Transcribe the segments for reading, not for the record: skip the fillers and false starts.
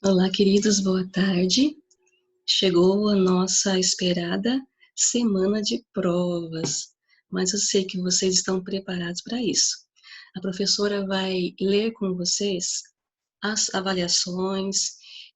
Olá, queridos, boa tarde. Chegou a nossa esperada semana de provas, mas eu sei que vocês estão preparados para isso. A professora vai ler com vocês as avaliações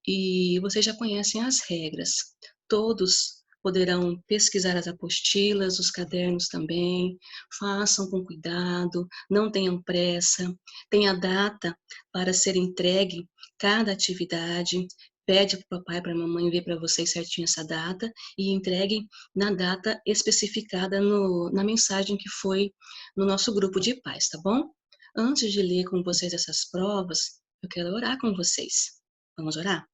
e vocês já conhecem as regras. Todos poderão pesquisar as apostilas, os cadernos também, façam com cuidado, não tenham pressa, tenha data para ser entregue cada atividade, pede para o papai, para a mamãe ver para vocês certinho essa data e entreguem na data especificada na mensagem que foi no nosso grupo de pais, tá bom? Antes de ler com vocês essas provas, eu quero orar com vocês. Vamos orar?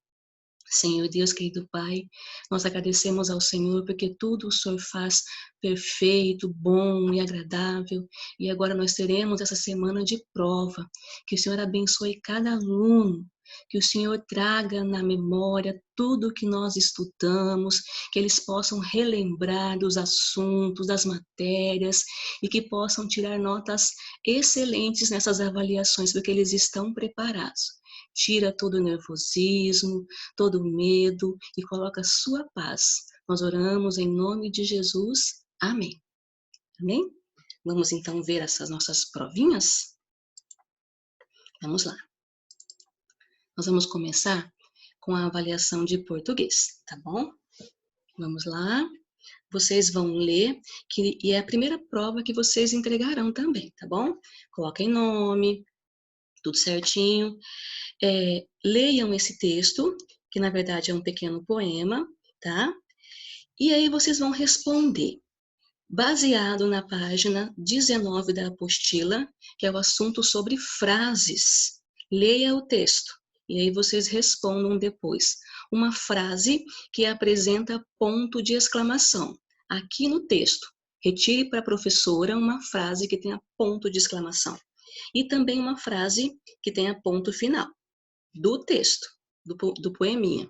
Senhor Deus, querido Pai, nós agradecemos ao Senhor porque tudo o Senhor faz perfeito, bom e agradável. E agora nós teremos essa semana de prova. Que o Senhor abençoe cada aluno, que o Senhor traga na memória tudo o que nós estudamos, que eles possam relembrar dos assuntos, das matérias e que possam tirar notas excelentes nessas avaliações, porque eles estão preparados. Tira todo o nervosismo, todo medo e coloca a sua paz. Nós oramos em nome de Jesus. Amém. Amém? Vamos então ver essas nossas provinhas? Vamos lá. Nós vamos começar com a avaliação de português, tá bom? Vamos lá. Vocês vão ler, e é a primeira prova que vocês entregarão também, tá bom? Coloquem nome, tudo certinho. Leiam esse texto, que na verdade é um pequeno poema, tá? E aí vocês vão responder, baseado na página 19 da apostila, que é o assunto sobre frases. Leia o texto, e aí vocês respondam depois. Uma frase que apresenta ponto de exclamação. Aqui no texto, retire para a professora uma frase que tenha ponto de exclamação. E também uma frase que tenha ponto final do texto, do poeminha.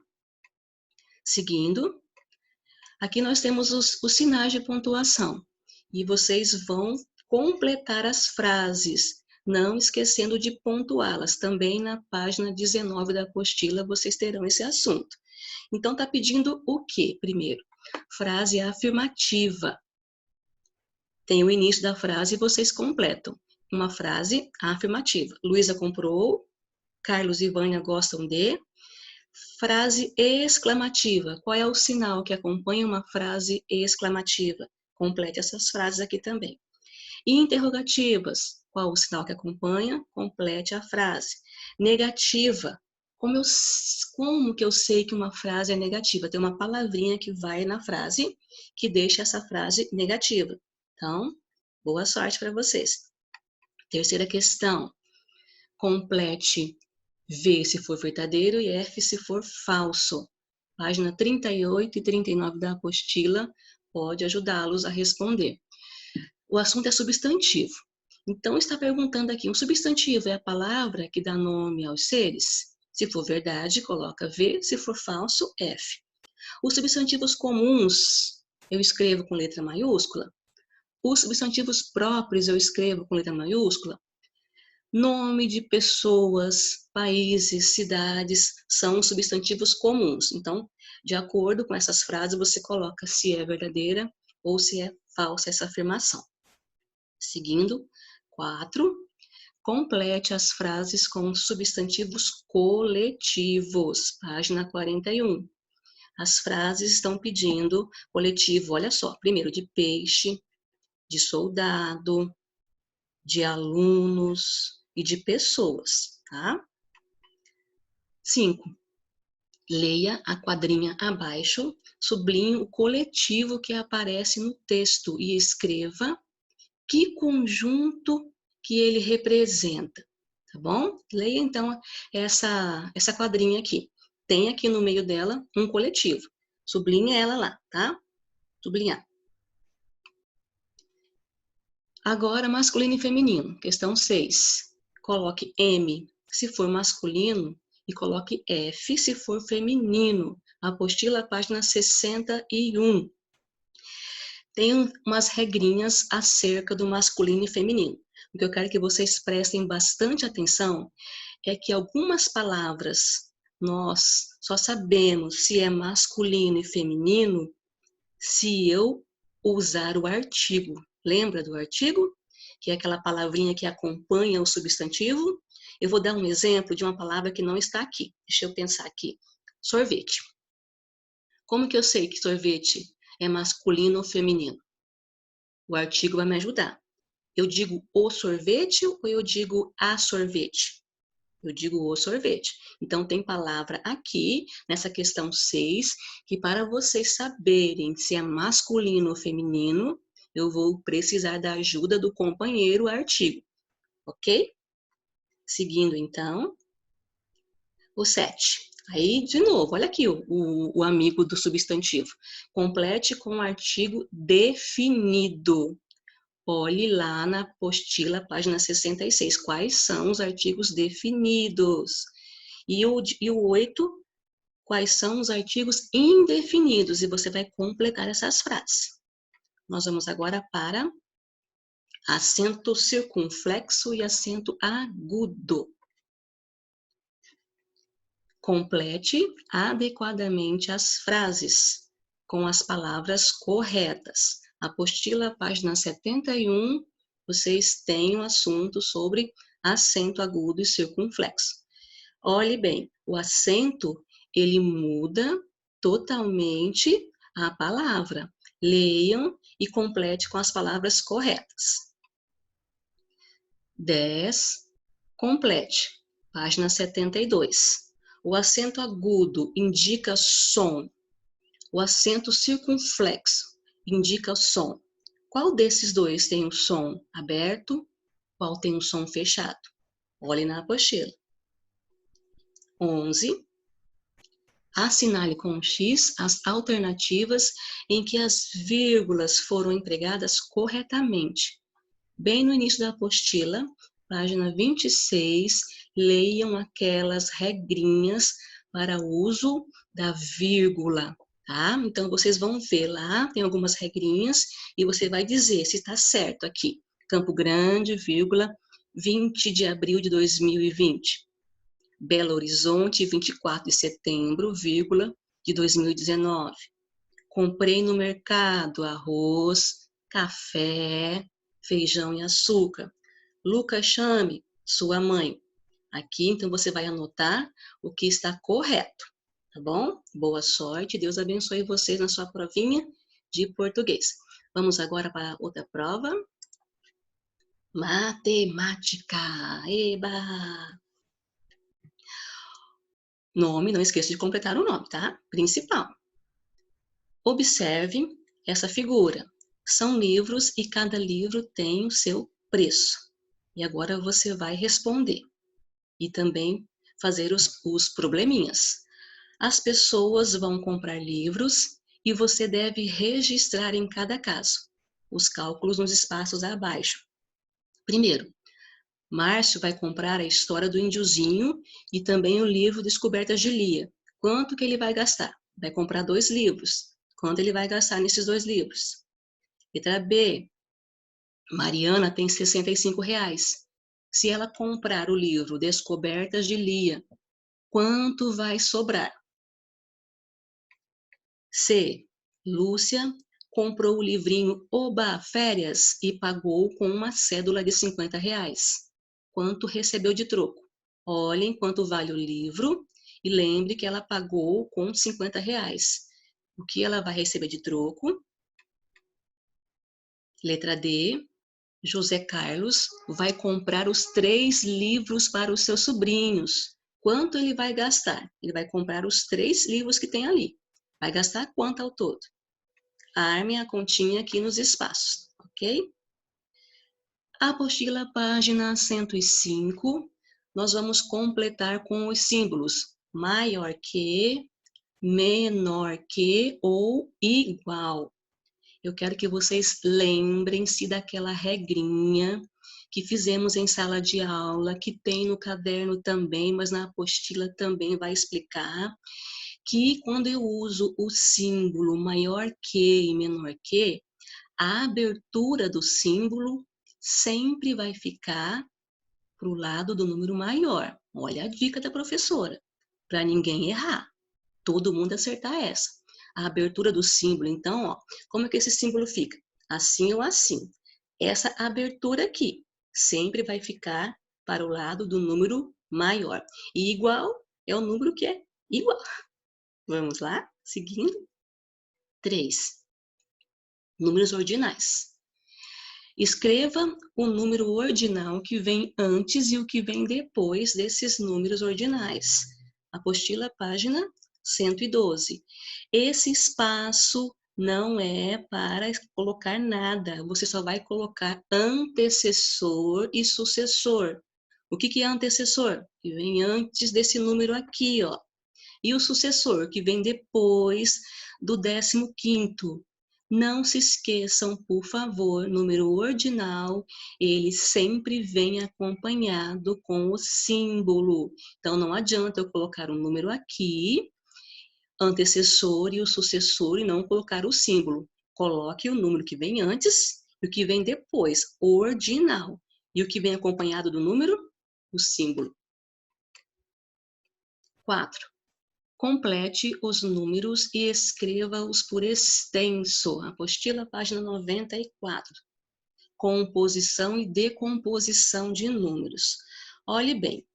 Seguindo, aqui nós temos os sinais de pontuação. E vocês vão completar as frases, não esquecendo de pontuá-las. Também na página 19 da apostila vocês terão esse assunto. Então, está pedindo o quê, primeiro? Frase afirmativa. Tem o início da frase e vocês completam. Uma frase afirmativa. Luísa comprou, Carlos e Vânia gostam de. Frase exclamativa. Qual é o sinal que acompanha uma frase exclamativa? Complete essas frases aqui também. Interrogativas. Qual o sinal que acompanha? Complete a frase. Negativa. Como que eu sei que uma frase é negativa? Tem uma palavrinha que vai na frase que deixa essa frase negativa. Então, boa sorte para vocês. Terceira questão. Complete V se for verdadeiro e F se for falso. Página 38 e 39 da apostila pode ajudá-los a responder. O assunto é substantivo. Então, está perguntando aqui, um substantivo é a palavra que dá nome aos seres? Se for verdade, coloca V, se for falso, F. Os substantivos comuns, eu escrevo com letra maiúscula. Os substantivos próprios, eu escrevo com letra maiúscula. Nome de pessoas, países, cidades, são substantivos comuns. Então, de acordo com essas frases, você coloca se é verdadeira ou se é falsa essa afirmação. Seguindo, 4. Complete as frases com substantivos coletivos. Página 41. As frases estão pedindo coletivo, olha só, primeiro de peixe, de soldado, de alunos e de pessoas, tá? 5. Leia a quadrinha abaixo, sublinhe o coletivo que aparece no texto e escreva que conjunto que ele representa, tá bom? Leia então essa quadrinha aqui. Tem aqui no meio dela um coletivo. Sublinhe ela lá, tá? Sublinhar. Agora, masculino e feminino. Questão 6. Coloque M se for masculino e coloque F se for feminino. Apostila, página 61. Tem umas regrinhas acerca do masculino e feminino. O que eu quero que vocês prestem bastante atenção é que algumas palavras nós só sabemos se é masculino e feminino se eu usar o artigo. Lembra do artigo? Que é aquela palavrinha que acompanha o substantivo. Eu vou dar um exemplo de uma palavra que não está aqui. Deixa eu pensar aqui. Sorvete. Como que eu sei que sorvete é masculino ou feminino? O artigo vai me ajudar. Eu digo o sorvete ou eu digo a sorvete? Eu digo o sorvete. Então, tem palavra aqui, nessa questão 6, que para vocês saberem se é masculino ou feminino, eu vou precisar da ajuda do companheiro artigo. Ok? Seguindo, então, o 7. Aí, de novo, olha aqui o amigo do substantivo. Complete com o artigo definido. Olhe lá na apostila, página 66, quais são os artigos definidos. E o 8, quais são os artigos indefinidos. E você vai completar essas frases. Nós vamos agora para acento circunflexo e acento agudo. Complete adequadamente as frases com as palavras corretas. Apostila, página 71, vocês têm um assunto sobre acento agudo e circunflexo. Olhe bem, o acento, ele muda totalmente a palavra. Leiam e complete com as palavras corretas. 10, complete, página 72. O acento agudo indica som. O acento circunflexo indica som. Qual desses dois tem o som aberto? Qual tem o som fechado? Olhe na apostila. 11. Assinale com um X as alternativas em que as vírgulas foram empregadas corretamente. Bem no início da apostila, página 26, leiam aquelas regrinhas para o uso da vírgula, tá? Então, vocês vão ver lá, tem algumas regrinhas, e você vai dizer se está certo aqui. Campo Grande, vírgula, 20 de abril de 2020. Belo Horizonte, 24 de setembro, vírgula, de 2019. Comprei no mercado arroz, café, feijão e açúcar. Lucas chame sua mãe. Aqui, então, você vai anotar o que está correto, tá bom? Boa sorte, Deus abençoe vocês na sua provinha de português. Vamos agora para outra prova. Matemática. Eba! Nome, não esqueça de completar o nome, tá? Principal. Observe essa figura. São livros e cada livro tem o seu preço. E agora você vai responder. E também fazer os probleminhas. As pessoas vão comprar livros e você deve registrar em cada caso os cálculos nos espaços abaixo. Primeiro, Márcio vai comprar a história do índiozinho e também o livro Descobertas de Lia. Quanto que ele vai gastar? Vai comprar 2 livros. Quanto ele vai gastar nesses 2 livros? Letra B. Mariana tem R$ 65. Se ela comprar o livro Descobertas de Lia, quanto vai sobrar? C. Lúcia comprou o livrinho Oba, Férias e pagou com uma cédula de R$ 50. Quanto recebeu de troco? Olhem quanto vale o livro e lembre que ela pagou com R$ 50. O que ela vai receber de troco? Letra D. José Carlos vai comprar os 3 livros para os seus sobrinhos. Quanto ele vai gastar? Ele vai comprar os 3 livros que tem ali. Vai gastar quanto ao todo? Arme a continha aqui nos espaços, ok? Apostila, página 105. Nós vamos completar com os símbolos maior que, menor que ou igual. Eu quero que vocês lembrem-se daquela regrinha que fizemos em sala de aula, que tem no caderno também, mas na apostila também vai explicar, que quando eu uso o símbolo maior que e menor que, a abertura do símbolo sempre vai ficar para o lado do número maior. Olha a dica da professora. para ninguém errar. Todo mundo acertar essa. A abertura do símbolo, então, ó, como é que esse símbolo fica? Assim ou assim. Essa abertura aqui sempre vai ficar para o lado do número maior. E igual é o número que é igual. Vamos lá? Seguindo. 3. Números ordinais. Escreva o número ordinal que vem antes e o que vem depois desses números ordinais. Apostila, página 112. Esse espaço não é para colocar nada, você só vai colocar antecessor e sucessor. O que é antecessor? Que vem antes desse número aqui, ó. E o sucessor, que vem depois do 15º. Não se esqueçam, por favor, número ordinal, ele sempre vem acompanhado com o símbolo. Então, não adianta eu colocar um número aqui, antecessor e o sucessor, e não colocar o símbolo. Coloque o número que vem antes e o que vem depois, ordinal. E o que vem acompanhado do número? O símbolo. 4. Complete os números e escreva-os por extenso. Apostila, página 94. Composição e decomposição de números. Olhe bem.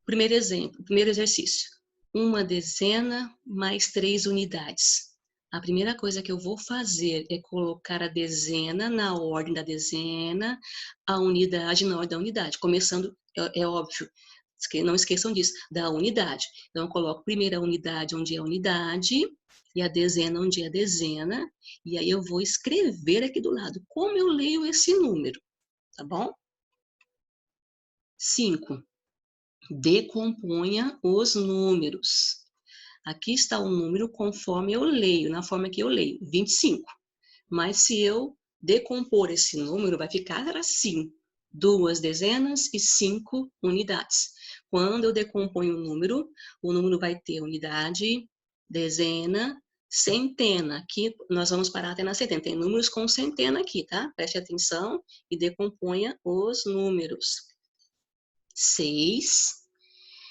Primeiro exemplo, primeiro exercício. 1 dezena mais 3 unidades. A primeira coisa que eu vou fazer é colocar a dezena na ordem da dezena, a unidade na ordem da unidade. Começando, é óbvio, não esqueçam disso, da unidade. Então, eu coloco primeiro a unidade onde é a unidade, e a dezena onde é a dezena, e aí eu vou escrever aqui do lado como eu leio esse número, tá bom? 5. Decomponha os números. Aqui está o número conforme eu leio, na forma que eu leio, 25. Mas se eu decompor esse número, vai ficar assim, 2 dezenas e 5 unidades. Quando eu decomponho o número vai ter unidade, dezena, centena. Aqui nós vamos parar até na centena. Tem números com centena aqui, tá? Preste atenção e decomponha os números. 6.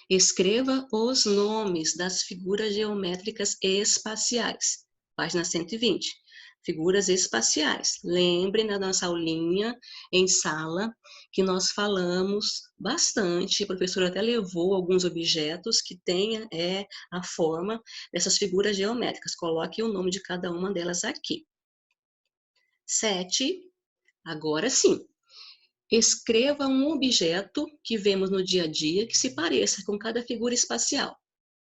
Escreva os nomes das figuras geométricas espaciais. Página 120. Figuras espaciais. Lembrem da nossa aulinha em sala, que nós falamos bastante. A professora até levou alguns objetos que tenha a forma dessas figuras geométricas. Coloque o nome de cada uma delas aqui. 7. Agora sim. Escreva um objeto que vemos no dia a dia que se pareça com cada figura espacial.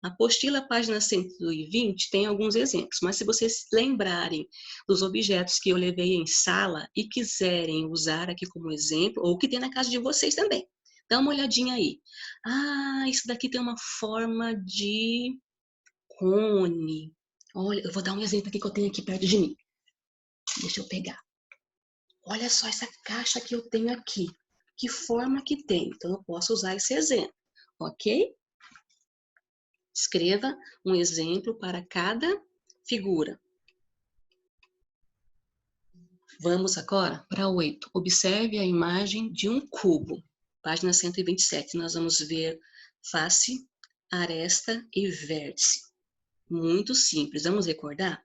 A apostila, página 120, tem alguns exemplos, mas se vocês lembrarem dos objetos que eu levei em sala e quiserem usar aqui como exemplo, ou que tem na casa de vocês também, dá uma olhadinha aí. Ah, isso daqui tem uma forma de cone. Olha, eu vou dar um exemplo aqui que eu tenho aqui perto de mim. Deixa eu pegar. Olha só essa caixa que eu tenho aqui. Que forma que tem? Então, eu posso usar esse exemplo, ok? Escreva um exemplo para cada figura. Vamos agora para 8. Observe a imagem de um cubo. Página 127. Nós vamos ver face, aresta e vértice. Muito simples. Vamos recordar?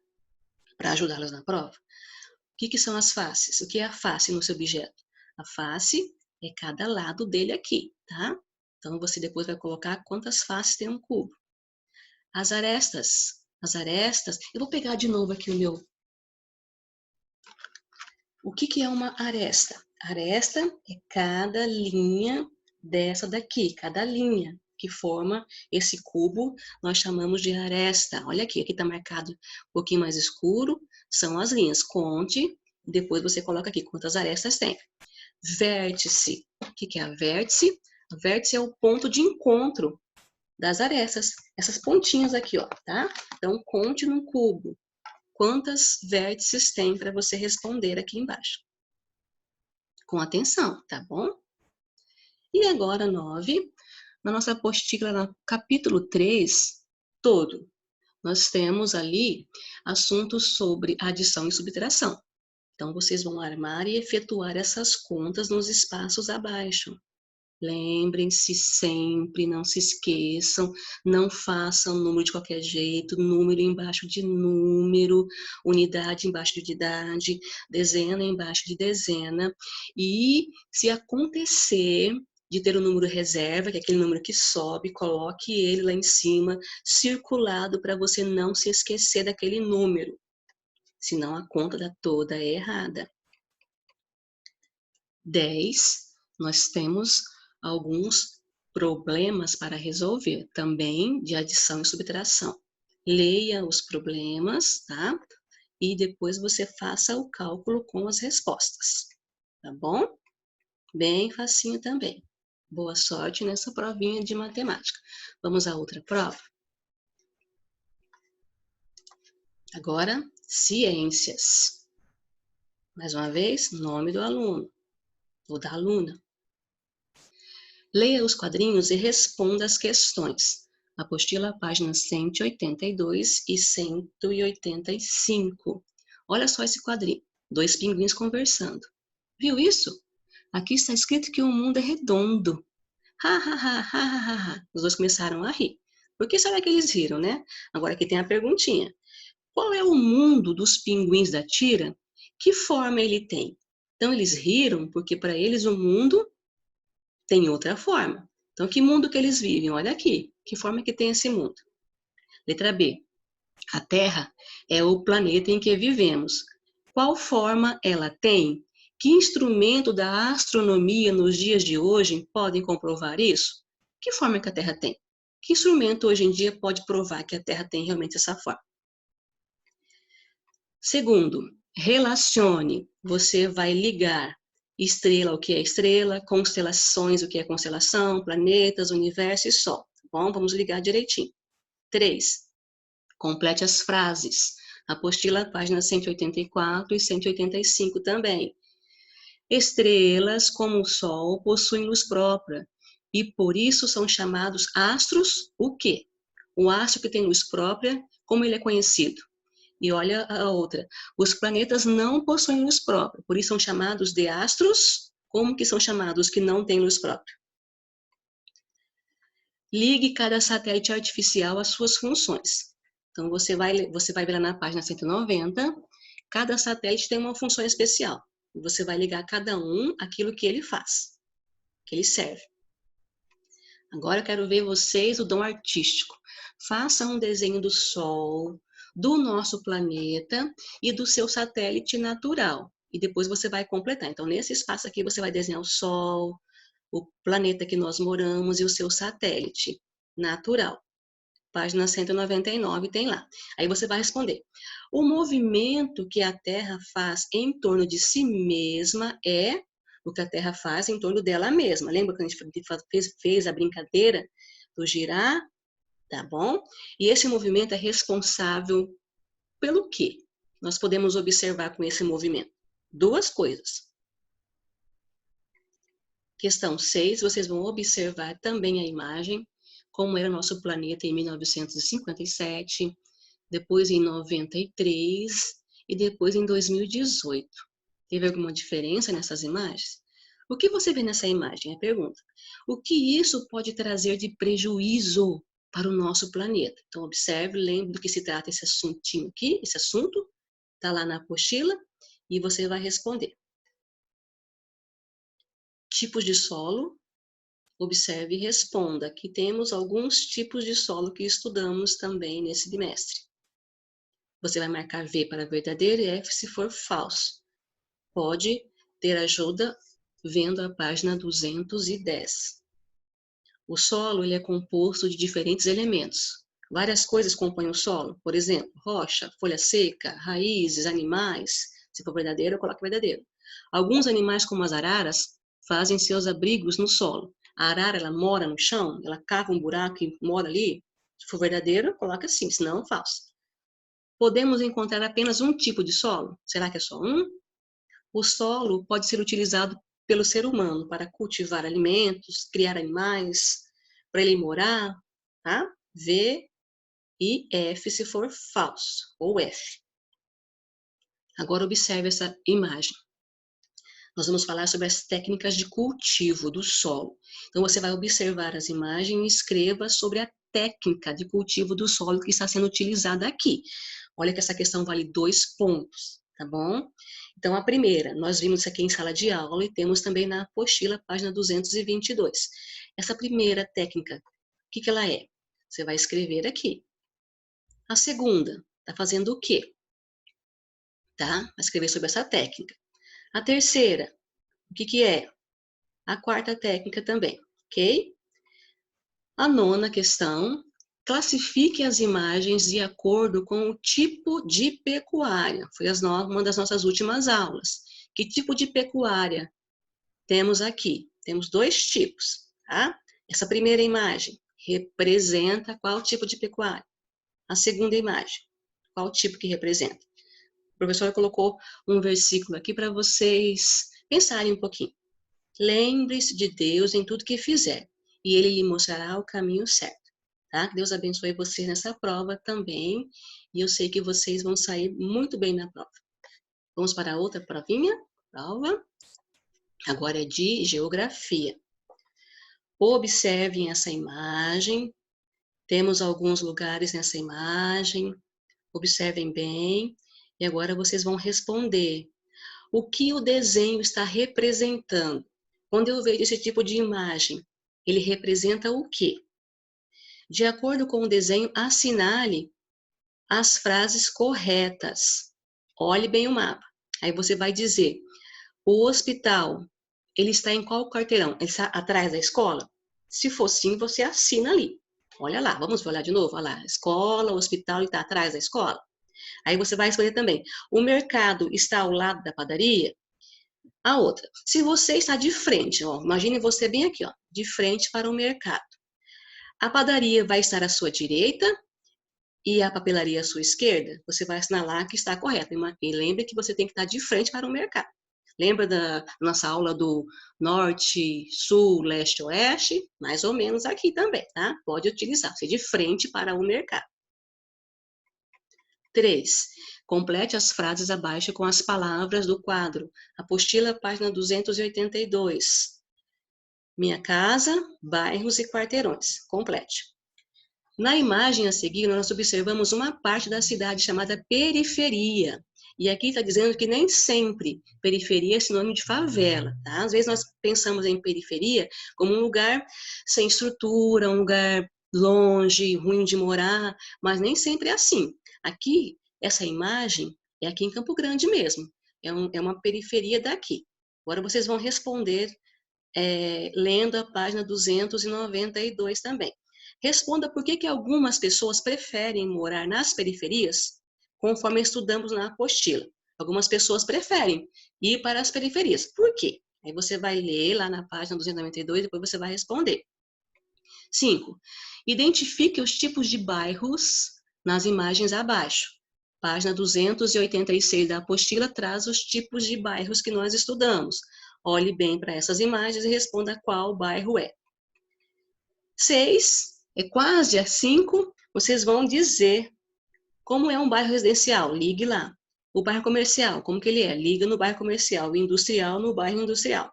Para ajudá-las na prova. O que são as faces? O que é a face no seu objeto? A face é cada lado dele aqui, tá? Então, você depois vai colocar quantas faces tem um cubo. As arestas, eu vou pegar de novo aqui o meu. O que é uma aresta? Aresta é cada linha dessa daqui, cada linha que forma esse cubo, nós chamamos de aresta. Olha aqui está marcado um pouquinho mais escuro, são as linhas. Conte, depois você coloca aqui quantas arestas tem. Vértice. O que é a vértice? A vértice é o ponto de encontro das arestas. Essas pontinhas aqui, ó, tá? Então, conte no cubo. Quantas vértices tem para você responder aqui embaixo? Com atenção, tá bom? E agora, 9. Na nossa apostila, no capítulo 3, todo, nós temos ali assuntos sobre adição e subtração. Então, vocês vão armar e efetuar essas contas nos espaços abaixo. Lembrem-se sempre, não se esqueçam, não façam número de qualquer jeito, número embaixo de número, unidade embaixo de unidade, dezena embaixo de dezena. E se acontecer de ter um número reserva, que é aquele número que sobe, coloque ele lá em cima, circulado, para você não se esquecer daquele número. Senão a conta toda é errada. 10, nós temos alguns problemas para resolver, também de adição e subtração. Leia os problemas, tá? E depois você faça o cálculo com as respostas, tá bom? Bem facinho também. Boa sorte nessa provinha de matemática. Vamos à outra prova? Agora, ciências. Mais uma vez, nome do aluno ou da aluna. Leia os quadrinhos e responda as questões. Apostila, páginas 182 e 185. Olha só esse quadrinho. 2 pinguins conversando. Viu isso? Aqui está escrito que o mundo é redondo. Ha, ha, ha, ha, ha, ha. Os dois começaram a rir. Por que será que eles riram, né? Agora aqui tem a perguntinha. Qual é o mundo dos pinguins da tira? Que forma ele tem? Então eles riram porque para eles o mundo tem outra forma. Então, que mundo que eles vivem? Olha aqui, que forma que tem esse mundo? Letra B. A Terra é o planeta em que vivemos. Qual forma ela tem? Que instrumento da astronomia nos dias de hoje podem comprovar isso? Que forma que a Terra tem? Que instrumento hoje em dia pode provar que a Terra tem realmente essa forma? Segundo, relacione. Você vai ligar estrela, o que é estrela, constelações, o que é constelação, planetas, universo e Sol. Bom, vamos ligar direitinho. 3. Complete as frases. Apostila, páginas 184 e 185 também. Estrelas, como o Sol, possuem luz própria e por isso são chamados astros o quê? O astro que tem luz própria, como ele é conhecido? E olha a outra. Os planetas não possuem luz própria, por isso são chamados de astros. Como que são chamados que não têm luz própria? Ligue cada satélite artificial às suas funções. Então, você vai ver lá na página 190, cada satélite tem uma função especial. E você vai ligar cada um aquilo que ele faz, que ele serve. Agora eu quero ver vocês o dom artístico. Faça um desenho do Sol, do nosso planeta e do seu satélite natural. E depois você vai completar. Então, nesse espaço aqui, você vai desenhar o Sol, o planeta que nós moramos e o seu satélite natural. Página 199 tem lá. Aí você vai responder. O movimento que a Terra faz em torno de si mesma é o que a Terra faz em torno dela mesma. Lembra que a gente fez a brincadeira do girar? Tá bom? E esse movimento é responsável pelo quê? Nós podemos observar com esse movimento. Duas coisas. Questão 6, vocês vão observar também a imagem, como era o nosso planeta em 1957, depois em 93 e depois em 2018. Teve alguma diferença nessas imagens? O que você vê nessa imagem? É a pergunta. O que isso pode trazer de prejuízo para o nosso planeta? Então, observe, lembre do que se trata esse assuntinho aqui, esse assunto, está lá na apostila, e você vai responder. Tipos de solo, observe e responda. Aqui temos alguns tipos de solo que estudamos também nesse bimestre. Você vai marcar V para verdadeiro e F se for falso. Pode ter ajuda vendo a página 210. O solo ele é composto de diferentes elementos. Várias coisas compõem o solo, por exemplo, rocha, folha seca, raízes, animais. Se for verdadeiro, eu coloco verdadeiro. Alguns animais, como as araras, fazem seus abrigos no solo. A arara, ela mora no chão, ela cava um buraco e mora ali. Se for verdadeiro, coloca assim, senão falso. Podemos encontrar apenas um tipo de solo? Será que é só um? O solo pode ser utilizado pelo ser humano para cultivar alimentos, criar animais, para ele morar, tá? V e F se for falso, ou F. Agora observe essa imagem. Nós vamos falar sobre as técnicas de cultivo do solo. Então, você vai observar as imagens e escreva sobre a técnica de cultivo do solo que está sendo utilizada aqui. Olha que essa questão vale 2 pontos, tá bom? Então, a primeira, nós vimos isso aqui em sala de aula e temos também na apostila, página 222. Essa primeira técnica, o que ela é? Você vai escrever aqui. A segunda, está fazendo o quê? Tá? Vai escrever sobre essa técnica. A terceira, o que é? A quarta técnica também, ok? A nona questão, classifique as imagens de acordo com o tipo de pecuária. Foi uma das nossas últimas aulas. Que tipo de pecuária temos aqui? Temos 2 tipos, tá? Essa primeira imagem representa qual tipo de pecuária? A segunda imagem, qual tipo que representa? A professora colocou um versículo aqui para vocês pensarem um pouquinho. Lembre-se de Deus em tudo que fizer, e Ele lhe mostrará o caminho certo. Tá? Que Deus abençoe vocês nessa prova também, e eu sei que vocês vão sair muito bem na prova. Vamos para outra provinha? Prova. Agora é de geografia. Observem essa imagem. Temos alguns lugares nessa imagem. Observem bem. E agora vocês vão responder. O que o desenho está representando? Quando eu vejo esse tipo de imagem, ele representa o quê? De acordo com o desenho, assinale as frases corretas. Olhe bem o mapa. Aí você vai dizer, o hospital, ele está em qual quarteirão? Ele está atrás da escola? Se for sim, você assina ali. Olha lá, vamos olhar de novo. Olha lá, escola, o hospital, ele está atrás da escola. Aí você vai escolher também, o mercado está ao lado da padaria? A outra, se você está de frente, ó, imagine você bem aqui, ó, de frente para o mercado. A padaria vai estar à sua direita e a papelaria à sua esquerda, você vai assinalar que está correto. E lembre que você tem que estar de frente para o mercado. Lembra da nossa aula do norte, sul, leste, oeste? Mais ou menos aqui também, tá? Pode utilizar, ser de frente para o mercado. 3. Complete as frases abaixo com as palavras do quadro. Apostila, página 282. Minha casa, bairros e quarteirões. Complete. Na imagem a seguir, nós observamos uma parte da cidade chamada periferia. E aqui está dizendo que nem sempre periferia é sinônimo de favela, tá? Às vezes nós pensamos em periferia como um lugar sem estrutura, um lugar longe, ruim de morar, mas nem sempre é assim. Aqui, essa imagem é aqui em Campo Grande mesmo. É uma periferia daqui. Agora vocês vão responder lendo a página 292 também. Responda por que algumas pessoas preferem morar nas periferias, conforme estudamos na apostila. Algumas pessoas preferem ir para as periferias. Por quê? Aí você vai ler lá na página 292 e depois você vai responder. 5. Identifique os tipos de bairros nas imagens abaixo. Página 286 da apostila traz os tipos de bairros que nós estudamos. Olhe bem para essas imagens e responda qual bairro é. 6, é quase a 5, vocês vão dizer como é um bairro residencial, ligue lá. O bairro comercial, como que ele é? Liga no bairro comercial. O industrial, no bairro industrial.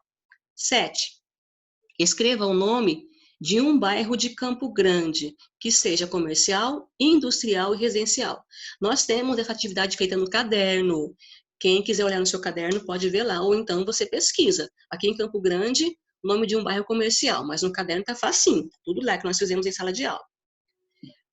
7, escreva o nome de um bairro de Campo Grande, que seja comercial, industrial e residencial. Nós temos essa atividade feita no caderno. Quem quiser olhar no seu caderno pode ver lá, ou então você pesquisa. Aqui em Campo Grande, o nome de um bairro comercial, mas no caderno tá facinho, tudo lá que nós fizemos em sala de aula.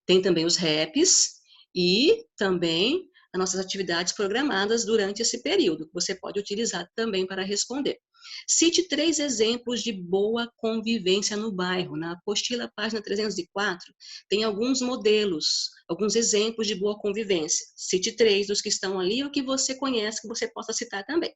Tem também os REPs e também as nossas atividades programadas durante esse período, que você pode utilizar também para responder. Cite 3 exemplos de boa convivência no bairro. Na apostila, página 304, tem alguns modelos, alguns exemplos de boa convivência. Cite 3 dos que estão ali ou que você conhece, que você possa citar também.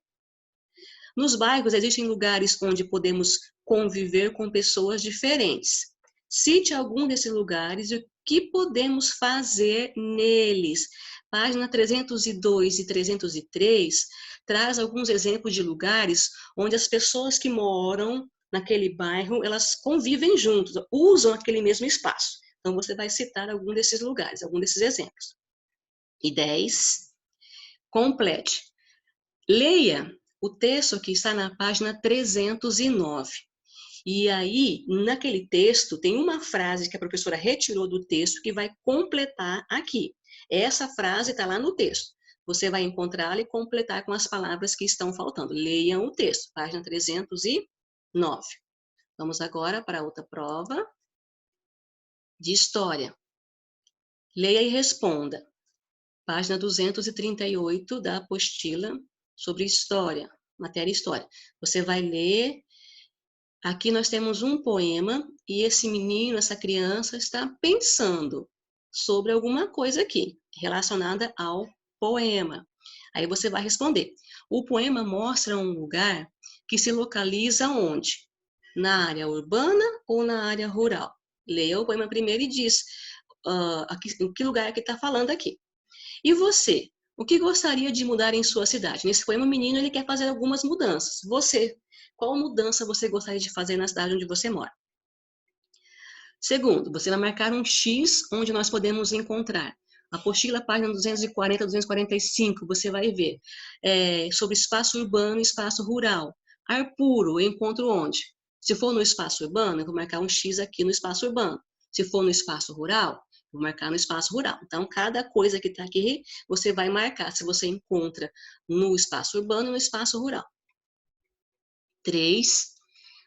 Nos bairros, existem lugares onde podemos conviver com pessoas diferentes. Cite algum desses lugares e o que podemos fazer neles. Página 302 e 303 traz alguns exemplos de lugares onde as pessoas que moram naquele bairro, elas convivem juntos, usam aquele mesmo espaço. Então, você vai citar algum desses lugares, algum desses exemplos. E 10, complete. Leia O texto aqui está na página 309. E aí, naquele texto, tem uma frase que a professora retirou do texto que vai completar aqui. Essa frase está lá no texto. Você vai encontrá-la e completar com as palavras que estão faltando. Leiam o texto, página 309. Vamos agora para outra prova de história. Leia e responda. Página 238 da apostila sobre história, matéria história. Você vai ler. Aqui nós temos um poema e esse menino, essa criança está pensando sobre alguma coisa aqui relacionada ao poema. Aí você vai responder. O poema mostra um lugar que se localiza onde? Na área urbana ou na área rural? Leia o poema primeiro e diz em que lugar é que está falando aqui. E você? O que gostaria de mudar em sua cidade? Nesse poema, o menino ele quer fazer algumas mudanças. Você, qual mudança você gostaria de fazer na cidade onde você mora? Segundo, você vai marcar um X onde nós podemos encontrar. Apostila, página 240, 245, você vai ver sobre espaço urbano e espaço rural. Ar puro, eu encontro onde? Se for no espaço urbano, eu vou marcar um X aqui no espaço urbano. Se for no espaço rural, vou marcar no espaço rural. Então, cada coisa que está aqui, você vai marcar se você encontra no espaço urbano e no espaço rural. 3.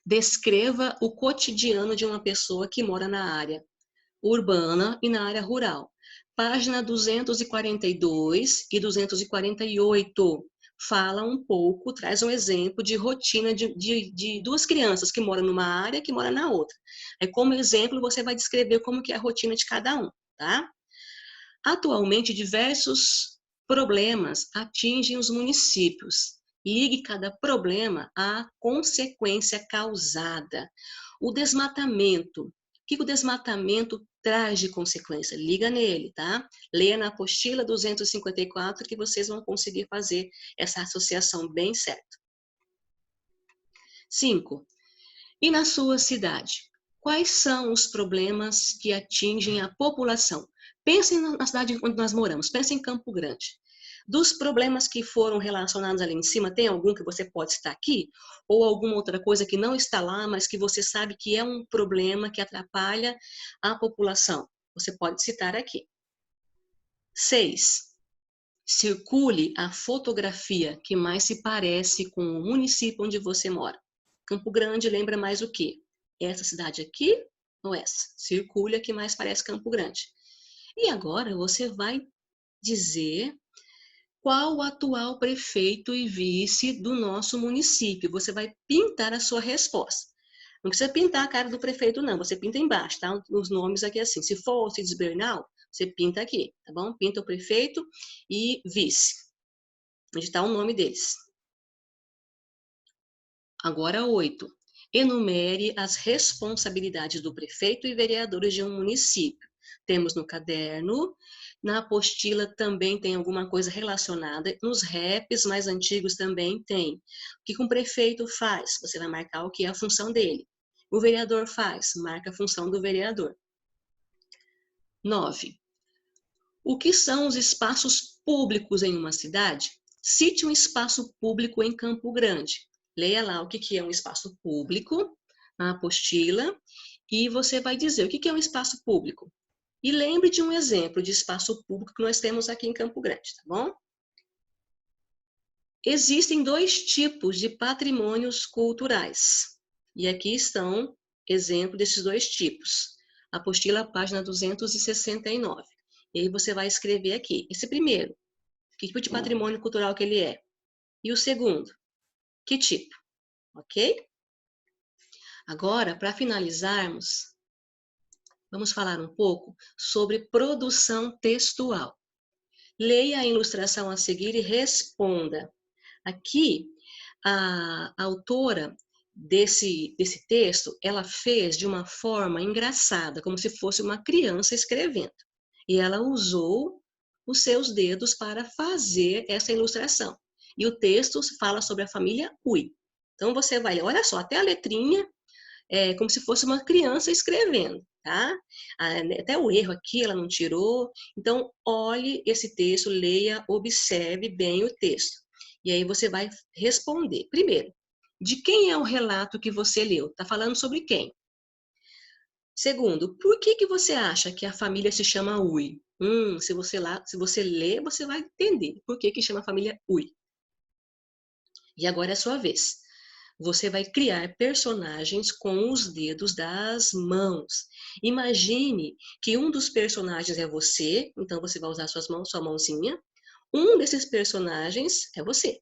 Descreva o cotidiano de uma pessoa que mora na área urbana e na área rural. Página 242 e 248 fala um pouco, traz um exemplo de rotina de duas crianças que moram numa área e que moram na outra. Aí, como exemplo, você vai descrever como que é a rotina de cada um, tá? Atualmente, diversos problemas atingem os municípios. Ligue cada problema à consequência causada. O desmatamento. O que o desmatamento traz de consequência? Liga nele, tá? Leia na apostila 254 que vocês vão conseguir fazer essa associação bem certa. 5. E na sua cidade? Quais são os problemas que atingem a população? Pensem na cidade onde nós moramos, pensem em Campo Grande. Dos problemas que foram relacionados ali em cima, tem algum que você pode citar aqui? Ou alguma outra coisa que não está lá, mas que você sabe que é um problema que atrapalha a população? Você pode citar aqui. 6. Circule a fotografia que mais se parece com o município onde você mora. Campo Grande lembra mais o quê? Essa cidade aqui ou essa? Circule a que mais parece Campo Grande. E agora você vai dizer qual o atual prefeito e vice do nosso município. Você vai pintar a sua resposta. Não precisa pintar a cara do prefeito, não. Você pinta embaixo, tá? Os nomes aqui assim. Se for Alcides Bernal, você pinta aqui, tá bom? Pinta o prefeito e vice. Onde está o nome deles. Agora, 8. Enumere as responsabilidades do prefeito e vereadores de um município. Temos no caderno, na apostila também tem alguma coisa relacionada, nos raps mais antigos também tem. O que um prefeito faz? Você vai marcar o que é a função dele. O vereador faz, marca a função do vereador. 9. O que são os espaços públicos em uma cidade? Cite um espaço público em Campo Grande. Leia lá o que é um espaço público, na apostila, e você vai dizer o que é um espaço público. E lembre de um exemplo de espaço público que nós temos aqui em Campo Grande, tá bom? Existem 2 tipos de patrimônios culturais. E aqui estão exemplos desses 2 tipos. Apostila, página 269. E aí você vai escrever aqui. Esse primeiro, que tipo de patrimônio cultural que ele é? E o segundo, que tipo? Ok? Agora, para finalizarmos, vamos falar um pouco sobre produção textual. Leia a ilustração a seguir e responda. Aqui, a autora desse texto, ela fez de uma forma engraçada, como se fosse uma criança escrevendo. E ela usou os seus dedos para fazer essa ilustração. E o texto fala sobre a família Ui. Então, você vai ler, olha só, até a letrinha é como se fosse uma criança escrevendo, tá? Até o erro aqui ela não tirou. Então, olhe esse texto, leia, observe bem o texto. E aí você vai responder. Primeiro, de quem é o relato que você leu? Está falando sobre quem? Segundo, por que você acha que a família se chama Ui? Se você ler, você vai entender por que chama a família Ui. E agora é a sua vez. Você vai criar personagens com os dedos das mãos. Imagine que um dos personagens é você, então você vai usar suas mãos, sua mãozinha. Um desses personagens é você.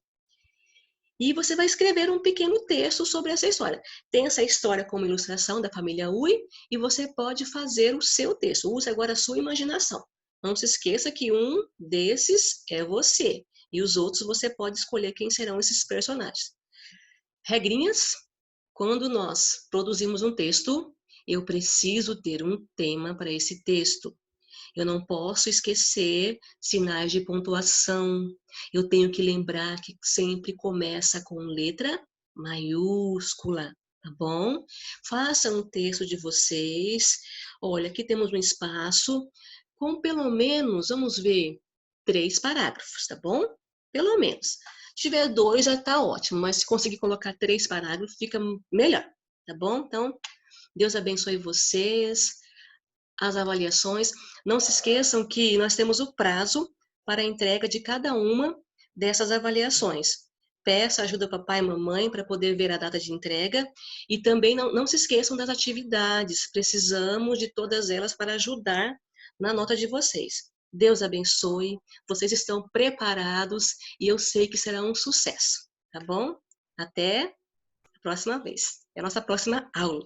E você vai escrever um pequeno texto sobre essa história. Tem essa história como ilustração da família Ui e você pode fazer o seu texto. Use agora a sua imaginação. Não se esqueça que um desses é você. E os outros você pode escolher quem serão esses personagens. Regrinhas: quando nós produzimos um texto, eu preciso ter um tema para esse texto. Eu não posso esquecer sinais de pontuação. Eu tenho que lembrar que sempre começa com letra maiúscula, tá bom? Faça um texto de vocês. Olha, aqui temos um espaço com pelo menos, vamos ver, 3 parágrafos, tá bom? Pelo menos. Se tiver 2, já tá ótimo, mas se conseguir colocar 3 parágrafos, fica melhor, tá bom? Então, Deus abençoe vocês. As avaliações. Não se esqueçam que nós temos o prazo para a entrega de cada uma dessas avaliações. Peça ajuda papai e mamãe para poder ver a data de entrega e também não se esqueçam das atividades. Precisamos de todas elas para ajudar na nota de vocês. Deus abençoe, vocês estão preparados e eu sei que será um sucesso, tá bom? Até a próxima vez. É a nossa próxima aula.